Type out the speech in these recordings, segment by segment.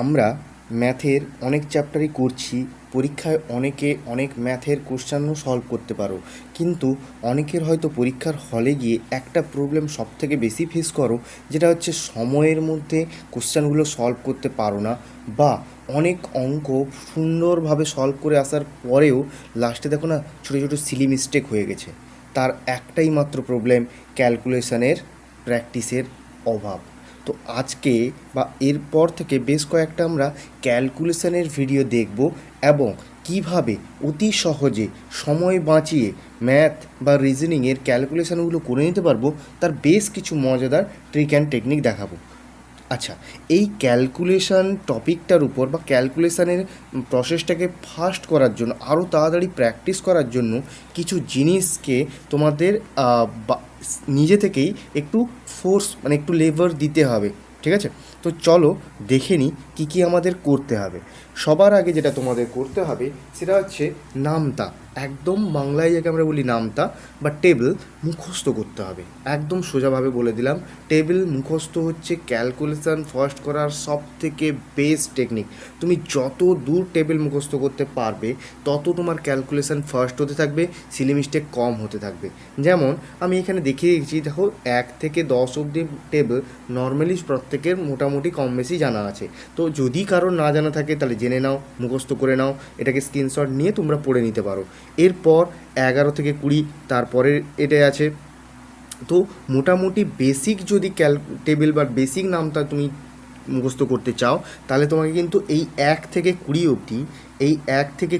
আমরা ম্যাথের অনেক চ্যাপ্টারই করছি, পরীক্ষায় অনেকে অনেক ম্যাথের কোশ্চেনও সলভ করতে পারো, কিন্তু অনেকের হয়তো পরীক্ষার হলে গিয়ে একটা প্রবলেম সবথেকে বেশি ফেস করো, যেটা হচ্ছে সময়ের মধ্যে কোশ্চেনগুলো সলভ করতে পারো না, বা অনেক অঙ্ক সুন্দরভাবে সলভ করে আসার পরেও লাস্টে দেখো না ছোটো ছোটো সিলি মিস্টেক হয়ে গেছে। তার একটাই মাত্র প্রবলেম, ক্যালকুলেশনের প্র্যাকটিসের অভাব। তো আজকে বা এরপর থেকে বেশ কয়েকটা আমরা ক্যালকুলেশনের ভিডিও দেখব, এবং কিভাবে অতি সহজে সময় বাঁচিয়ে ম্যাথ বা রিজনিংয়ের ক্যালকুলেশনগুলো করে নিতে পারবো, তার বেশ কিছু মজাদার ট্রিক অ্যান্ড টেকনিক দেখাবো। আচ্ছা, এই ক্যালকুলেশন টপিকটার উপর বা ক্যালকুলেশনের প্রসেসটাকে ফাস্ট করার জন্য, আরও তাড়াতাড়ি প্র্যাকটিস করার জন্য কিছু জিনিসকে তোমাদের নিজে থেকেই একটু ফোর্স মানে একটু লেবার দিতে হবে, ঠিক আছে? তো চলো দেখে নিই কী কী আমাদের করতে হবে। সবার আগে যেটা তোমাদের করতে হবে সেটা হচ্ছে নামতা, একদম বাংলায় যাকে আমরা বলি নামতা বা টেবিল, মুখস্থ করতে হবে। একদম সোজাভাবে বলে দিলাম, টেবিল মুখস্থ হচ্ছে ক্যালকুলেশন ফার্স্ট করার সব থেকে বেস্ট টেকনিক। তুমি যত দূর টেবিল মুখস্থ করতে পারবে তত তোমার ক্যালকুলেশন ফার্স্ট হতে থাকবে, সিলি মিস্টেক কম হতে থাকবে। যেমন আমি এখানে দেখিয়ে দিচ্ছি, দেখো 1 থেকে 10 অবধি টেবিল নর্মালি প্রত্যেকের মোটামুটি কম বেশি জানা আছে। তো যদি কারোর না জানা থাকে তাহলে জেনে নাও, মুখস্থ করে নাও, এটাকে স্ক্রিনশট নিয়ে তোমরা পড়ে নিতে পারো। এরপর 11 থেকে 20 তারপরে এটাই আছে। তো মোটামুটি বেসিক যদি টেবিল বা বেসিক নামটা তুমি মুখস্থ করতে চাও, তাহলে তোমাকে কিন্তু এই 1 থেকে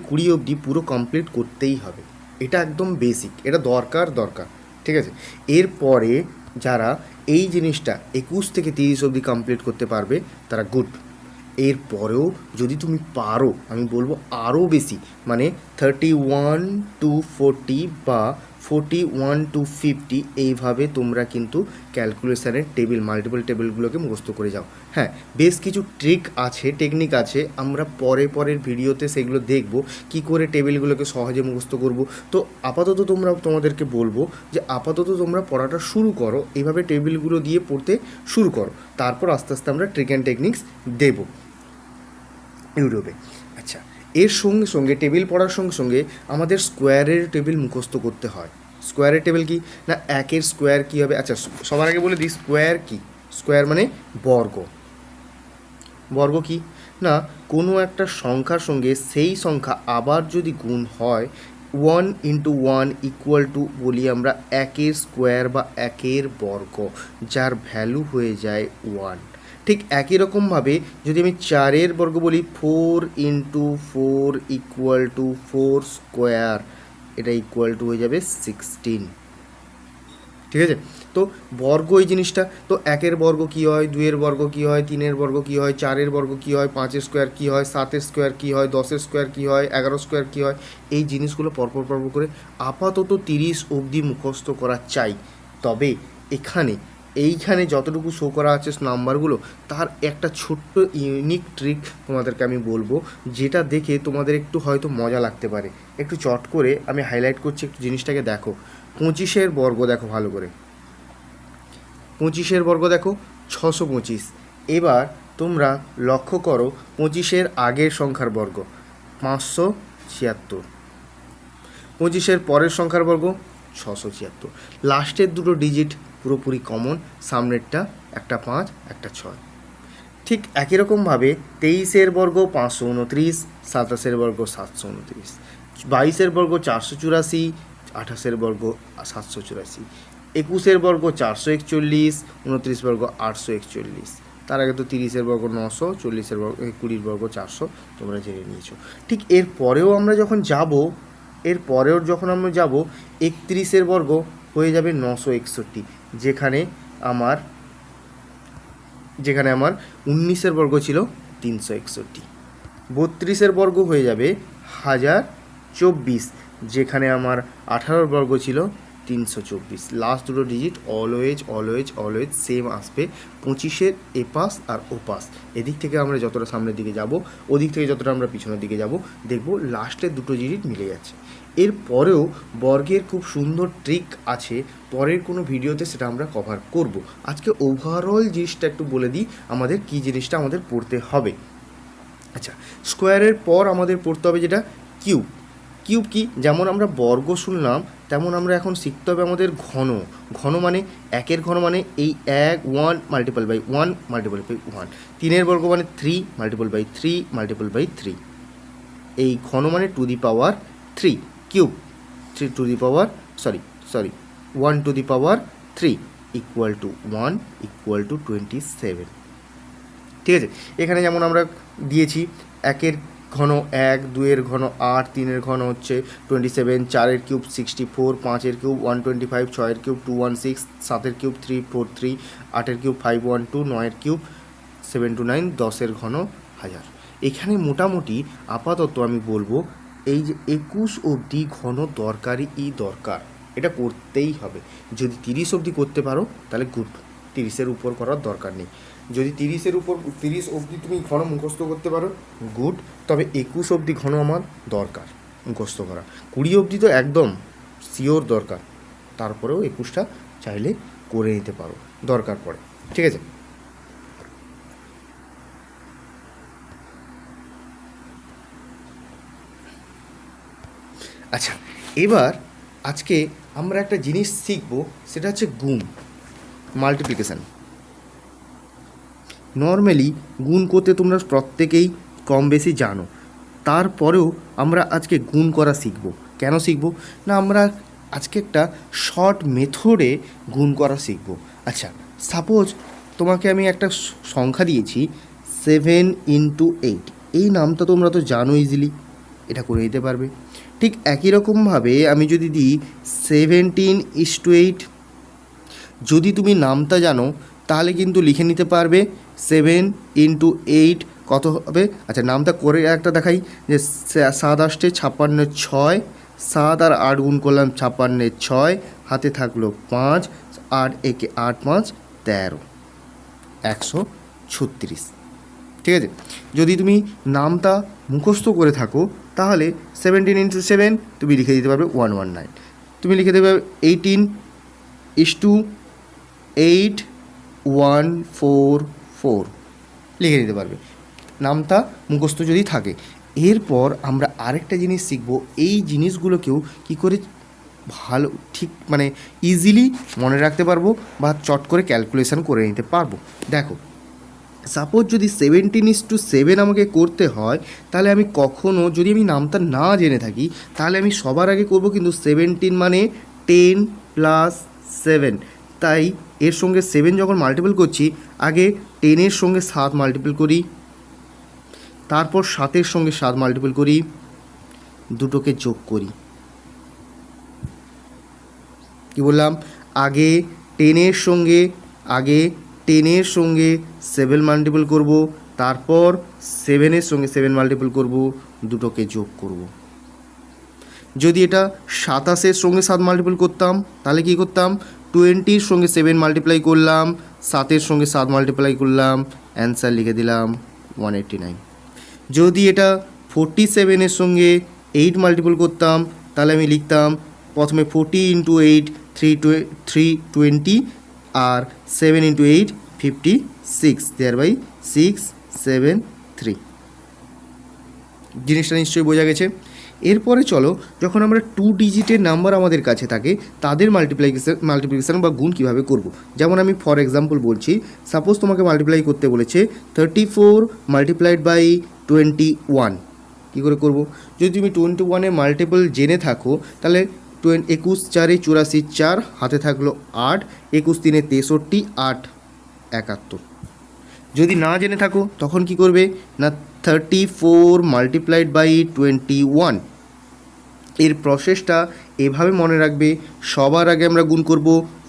20 অবধি পুরো কমপ্লিট করতেই হবে। এটা একদম বেসিক, এটা দরকার, ঠিক আছে? এরপরে যারা এই জিনিসটা 21 থেকে 30 অবধি কমপ্লিট করতে পারবে তারা গুড। এরপরেও যদি তুমি পারো, আমি বলবো আরও বেশি, মানে 31 টু 40 বা 41 টু 50, এইভাবে তোমরা কিন্তু ক্যালকুলেশানের টেবিল, মাল্টিপল টেবিলগুলোকে মুখস্থ করে যাও। হ্যাঁ, বেশ কিছু ট্রিক আছে, টেকনিক আছে, আমরা পরের ভিডিওতে সেগুলো দেখব কি করে টেবিলগুলোকে সহজে মুখস্থ করব। তো আপাতত তোমাদেরকে বলবো যে আপাতত তোমরা পড়াটা শুরু করো, এইভাবে টেবিলগুলো দিয়ে পড়তে শুরু করো, তারপর আস্তে আস্তে আমরা ট্রিক অ্যান্ড টেকনিক্স দেবো ইউটিউবে। আচ্ছা, এর সঙ্গে সঙ্গে টেবিল পড়ার সঙ্গে সঙ্গে আমাদের স্কোয়ারের টেবিল মুখস্থ করতে হয়। স্কোয়ারের টেবিল কি না, 1-এর স্কোয়ার কী হবে? আচ্ছা, সবার আগে বলে দিই স্কোয়ার কি। স্কোয়ার মানে বর্গ। বর্গ কি না, কোনো একটা সংখ্যার সঙ্গে সেই সংখ্যা আবার যদি গুণ হয়, 1 ইন্টু 1 ইকুয়াল টু বলি আমরা 1-এর স্কোয়ার বা 1-এর বর্গ, যার ভ্যালু হয়ে যায় 1। ঠিক একই রকমভাবে যদি আমি 4-এর বর্গ বলি, 4 ইন্টু 4 ইকুয়াল টু 4 স্কোয়ার, এটা ইকুয়াল টু হয়ে যাবে 16, ঠিক আছে? তো বর্গ এই জিনিসটা, তো 1-এর বর্গ কী হয়, 2-এর বর্গ কী হয়, 3-এর বর্গ কী হয়, 4-এর বর্গ কী হয়, 5-এর স্কোয়ার কী হয়, 7-এর স্কোয়ার কী হয়, 10-এর স্কোয়ার কী হয়, 11 স্কোয়ার কী হয়, এই জিনিসগুলো পরপর করে আপাতত 30 অবধি মুখস্থ করা চাই। তবে এইখানে যতটুকু শো করা আছে নাম্বারগুলো, তার একটা ছোট্ট ইউনিক ট্রিক তোমাদেরকে আমি বলবো, যেটা দেখে তোমাদের একটু হয়তো মজা লাগতে পারে। একটু চট করে আমি হাইলাইট করছি, একটু জিনিসটাকে দেখো। 25-এর বর্গ দেখো ভালো করে, 25-এর বর্গ দেখো 625। এবার তোমরা লক্ষ্য করো 25-এর আগের সংখ্যার বর্গ 576, 25-এর পরের সংখ্যার বর্গ 676। লাস্টের দুটো ডিজিট পুরোপুরি কমন, সামনেরটা একটা 5 একটা 6। ঠিক একই রকমভাবে 23-এর বর্গ 529, 27-এর বর্গ 729, 22-এর বর্গ 484, 28-এর বর্গ 784, 21-এর বর্গ 441, 29 বর্গ 841। তার আগে তো 30-এর বর্গ 900, 40-এর বর্গ 20-এর বর্গ 400 তোমরা জেনে নিয়েছো। ঠিক এরপরেও আমরা যখন যাব 31-এর বর্গ হয়ে যাবে 961, যেখানে আমার 19-এর বর্গ ছিল 361। 32-এর বর্গ হয়ে যাবে 1024, যেখানে আমার 18-এর বর্গ ছিল 324। লাস্ট দুটো ডিজিট অলওয়েজ সেম আসবে 25-এর এপাশ আর ওপাশ। এদিক থেকে আমরা যতটা সামনের দিকে যাব, ওদিক থেকে যতটা আমরা পিছনের দিকে যাব, দেখব লাস্টের দুটো ডিজিট মিলে যাচ্ছে। এরপরেও বর্গের খুব সুন্দর ট্রিক আছে, পরের কোনো ভিডিওতে সেটা আমরা কভার করব। আজকে ওভারঅল জিনিসটা একটু বলে দিই, আমাদের কী জিনিসটা আমাদের পড়তে হবে। আচ্ছা, স্কোয়ারের পর আমাদের পড়তে হবে যেটা কিউব। কিউব কি? যেমন আমরা বর্গ শুনলাম, তেমন আমরা এখন শিখতে হবে আমাদের ঘন। ঘন মানে একের ঘন মানে এই এক, 1 মাল্টিপল বাই 1 মাল্টিপল বাই 1। তিনের বর্গ মানে 3 মাল্টিপল বাই 3 মাল্টিপল বাই 3। এই ঘন মানে to the power 3। Cube 3 to the power sorry 1 to the power 3 equal to 1 equal to 27। ঠিক আছে, এখানে যেমন আমরা দিয়েছি একের ঘন 1, 2-এর ঘন 8, 3-এর ঘন হচ্ছে 27, 4-এর কিউব 64, 5-এর কিউব 125, 6-এর কিউব 216, 7-এর কিউব 343, 8-এর কিউব 512, 9-এর কিউব 729, 10-এর ঘন 1000। এখানে মোটামুটি আপাতত আমি বলবো এই যে 21 অবধি ঘন দরকারই দরকার, এটা করতেই হবে। যদি 30 অবধি করতে পারো তাহলে গুড, 30-এর উপর করার দরকার নেই। যদি 30 অবধি তুমি ঘন মুখস্থ করতে পারো গুড, তবে 21 অবধি ঘন আমার দরকার মুখস্থ করা। 20 অবধি তো একদম শিওর দরকার, তারপরেও 21টা চাইলে করে নিতে পারো দরকার পড়ে। ঠিক আছে, আচ্ছা এবার আজকে আমরা একটা জিনিস শিখবো, সেটা হচ্ছে গুণ, মাল্টিপ্লিকেশান। নর্মালি গুণ করতে তোমরা প্রত্যেকেই কম বেশি জানো, তারপরেও আমরা আজকে গুণ করা শিখব। কেন শিখব না, আমরা আজকে একটা শর্ট মেথডে গুণ করা শিখব। আচ্ছা, সাপোজ তোমাকে আমি একটা সংখ্যা দিয়েছি 7 × 8, এই নামটা তোমরা তো জানো, ইজিলি এটা করে দিতে পারবে। ঠিক একই রকমভাবে আমি যদি দিই 17:8, যদি তুমি নামটা জানো তাহলে কিন্তু লিখে নিতে পারবে 7 × 8 কত হবে। আচ্ছা, নামটা করে একটা দেখাই যে 7 8 56 6, 7 আর 8 গুণ করলাম 56 6, হাতে থাকলো 5, 8 একে 8 5 13, 136। ঠিক আছে, যদি তুমি নামটা মুখস্থ করে থাকো তাহলে 17 × 7 তুমি লিখে দিতে পারবে 119। তুমি লিখে দেবে 18:8:144 লিখে দিতে পারবে, নামটা মুখস্থ যদি থাকে। এরপর আমরা আরেকটা জিনিস শিখব, এই জিনিসগুলোকেও কি করে ভালো ঠিক মানে ইজিলি মনে রাখতে পারবো বা চট করে ক্যালকুলেশন করে নিতে পারবো। দেখো, সাপোজ যদি 17:7 আমাকে করতে হয়, তাহলে আমি কখনও যদি আমি নামটা না জেনে থাকি তাহলে আমি সবার আগে করব কিন্তু 17 মানে 10 + 7, তাই এর সঙ্গে 7 যখন মাল্টিপল করছি আগে 10-এর সঙ্গে 7 মাল্টিপল করি, তারপর 7-এর সঙ্গে 7 মাল্টিপল করি, দুটোকে যোগ করি। কি বললাম, আগে 10-এর সঙ্গে 7 মাল্টিপল করব, তারপর 7-এর সঙ্গে 7 মাল্টিপল করব, দুটোকে যোগ করব। যদি এটা 27-এর সঙ্গে 7 মাল্টিপল করতাম তাহলে কি করতাম, 20-র সঙ্গে 7 মাল্টিপ্লাই করলাম, 7-এর সঙ্গে 7 মাল্টিপ্লাই করলাম, অ্যান্সার লিখে দিলাম 189। যদি এটা 47-এর সঙ্গে 8 মাল্টিপল করতাম তাহলে আমি লিখতাম প্রথমে 40 × 8 320, আর 7 × 8 56, thereby 673। জিনিসটা নিশ্চয়ই বোঝা গেছে। এরপরে চলো, যখন আমরা 2 ডিজিটের নাম্বার আমাদের কাছে থাকে তাদের মাল্টিপ্লিকেশান বা গুণ কীভাবে করব। যেমন আমি ফর এক্সাম্পল বলছি, সাপোজ তোমাকে মাল্টিপ্লাই করতে বলেছে 34 × 21, কী করে করব। যদি তুমি 21-এর মাল্টিপল জেনে থাকো তাহলে 21 4 84 4, হাতে থাকলো 8, 21 3 63, 8 71। যদি না জেনে থাকো তখন কি করবে না 34 × 21। এর প্রসেসটা এভাবে মনে রাখবে, সবার আগে আমরা গুণ করব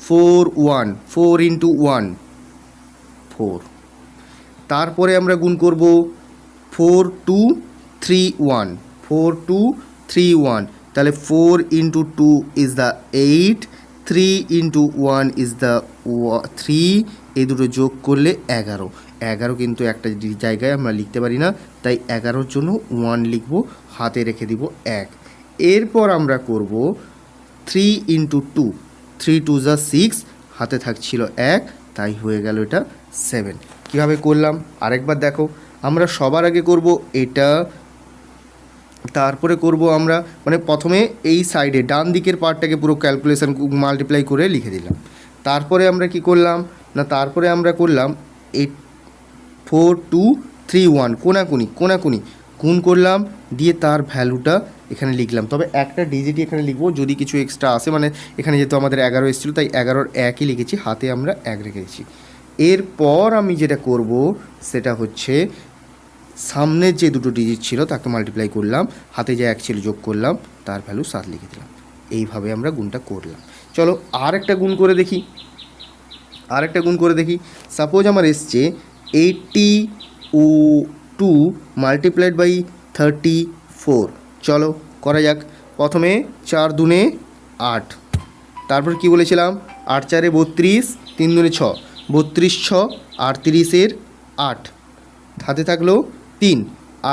4 × 1 4, তারপরে আমরা গুণ করব 4 2 3 1 4 2 3 1, তাহলে 4 × 2 ইজ দ্য 8, 3 × 1 ইজ দ্য 3, এই দুটো যোগ করলে 11 কিন্তু একটা জায়গায় আমরা লিখতে পারি না, তাই 11-র জন্য 1 লিখব, হাতে রেখে দিব 1। এরপর আমরা করব 3 × 2, 3 2 = 6, হাতে থাকছিল 1, তাই হয়ে গেল এটা 7। কীভাবে করলাম আরেকবার দেখো, আমরা সবার আগে করব এটা, তারপরে করব আমরা মানে প্রথমে এই সাইডে ডান দিকের পার্টটাকে পুরো ক্যালকুলেশন মাল্টিপ্লাই করে লিখে দিলাম। তারপরে আমরা কি করলাম না, তারপরে আমরা করলাম 84231 কোনাকুনি গুণ করলাম, দিয়ে তার ভ্যালুটা এখানে লিখলাম। তবে একটা ডিজিটই এখানে লিখবো, যদি কিছু এক্সট্রা আসে, মানে এখানে যেহেতু আমাদের 11 এসেছিলো তাই 11-র 1ই লিখেছি, হাতে আমরা 1 রেখেছি। এরপর আমি যেটা করব সেটা হচ্ছে সামনের যে দুটো ডিজিট ছিল তাকে মাল্টিপ্লাই করলাম, হাতে যে 1 ছিল যোগ করলাম, তার ভ্যালু 7 লিখে দিলাম। এইভাবে আমরা গুণটা করলাম। চলো আর একটা গুণ করে দেখি। সাপোজ আমার এসছে 82 মাল্টিপ্লাইড বাই 34। চলো করা যাক। প্রথমে 4 দুনে 8, তারপর কি বলেছিলাম 8 4 32, 3 দুনে 6, 32 6 38 8, হাতে থাকলো 3,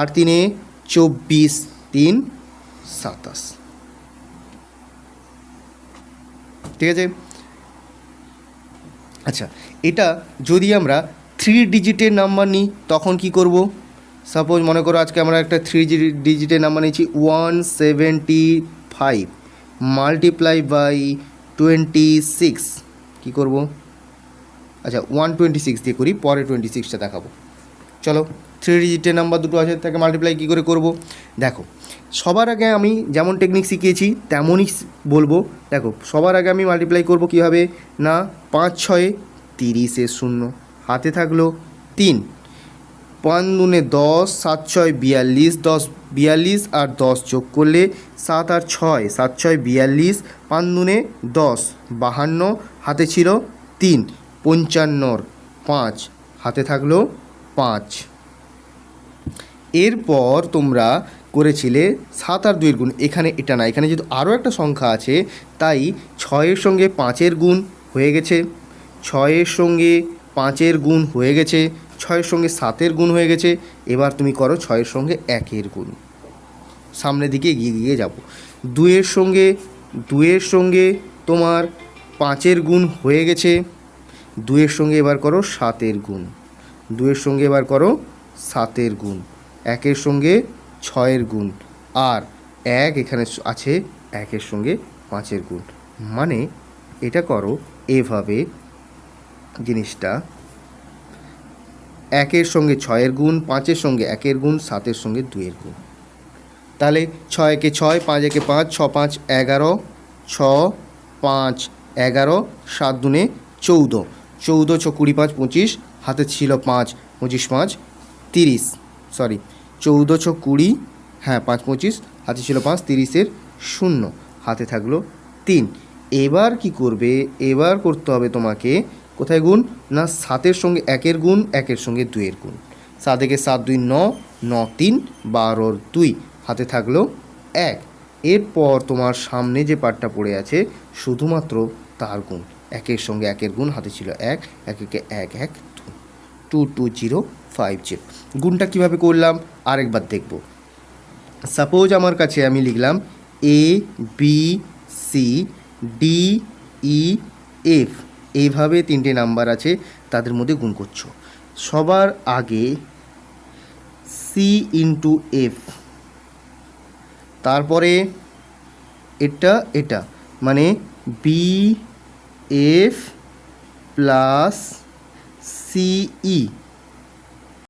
8 3 24, 3 27। ঠিক আছে। আচ্ছা, এটা যদি আমরা 3 ডিজিটের নাম্বার নিই তখন কি করব? সাপোজ মনে করো আজকে আমরা একটা 3 ডিজিটের নাম্বার নিয়েছি 175 মাল্টিপ্লাই বাই 26। কী করব? আচ্ছা 126 দিয়ে করি, পরে 26টা দেখাবো। চলো 3 ডিজিটের নাম্বার দুটো আছে, তাকে মাল্টিপ্লাই কী করে করব? দেখো সবার আগে আমি যেমন টেকনিক শিখিয়েছি তেমনই বলবো। দেখো সবার আগে আমি মাল্টিপ্লাই করব কীভাবে না, 5 6 30 0, হাতে থাকলো 3, 5 দুনে 10, 7 6 42, 10 42 আর 10 যোগ করলে 7 আর 6, 7 6 42, 5 দুনে 10 52, হাতে ছিল 3, 55 5, হাতে থাকলো 5। এরপর তোমরা করেছিলে 7 আর 2-এর গুণ, এখানে এটা না, এখানে যেহেতু আরও একটা সংখ্যা আছে তাই 6-এর সঙ্গে 5-এর গুণ হয়ে গেছে, 6-এর সঙ্গে 5-এর গুণ হয়ে গেছে, 6-এর সঙ্গে 7-এর গুণ হয়ে গেছে। এবার তুমি করো 6-এর সঙ্গে 1-এর গুণ, সামনের দিকে এগিয়ে যাব। 2-এর সঙ্গে তোমার 5-এর গুণ হয়ে গেছে, 2-এর সঙ্গে এবার করো 7-এর গুণ, 2-এর সঙ্গে এবার করো 7-এর গুণ, 1-এর সঙ্গে 6-এর গুণ, আর 1 এখানে আছে 1-এর সঙ্গে 5-এর গুণ। মানে এটা করো এভাবে জিনিসটা, 1-এর সঙ্গে 6-এর গুণ, 5-এর সঙ্গে 1-এর গুণ, 7-এর সঙ্গে 2-এর গুণ। তাহলে 6 একে 6, 5 একে 5, 6 5 11, 6 5 11, 7 দুনে 14, 14 6 25 25, হাতে ছিল 5, 25 5 30, সরি 14 6 20, হ্যাঁ 5 25, হাতে ছিল 5, 30-এর 0, হাতে থাকলো 3। এবার কি করবে? এবার করতে হবে তোমাকে কোথায় গুণ না, 7-এর সঙ্গে 1-এর গুণ, 1-এর সঙ্গে 2-এর গুণ। 7 একে 7 2 9, 9 3 12 2, হাতে থাকলো 1। এরপর তোমার সামনে যে পার্টটা পড়ে আছে শুধুমাত্র তার গুণ, 1-এর সঙ্গে 1-এর গুণ, হাতে ছিল 1, 1 একে 1 1 2 2 0 5 0। গুণটা কীভাবে করলাম আরেকবার দেখব। সাপোজ আমার কাছে আমি লিখলাম A B C D E F, এইভাবে 3টে নাম্বার আছে, তাদের মধ্যে গুণ করছো। সবার আগে C ইন্টু F, তারপরে এটা মানে BF প্লাস CE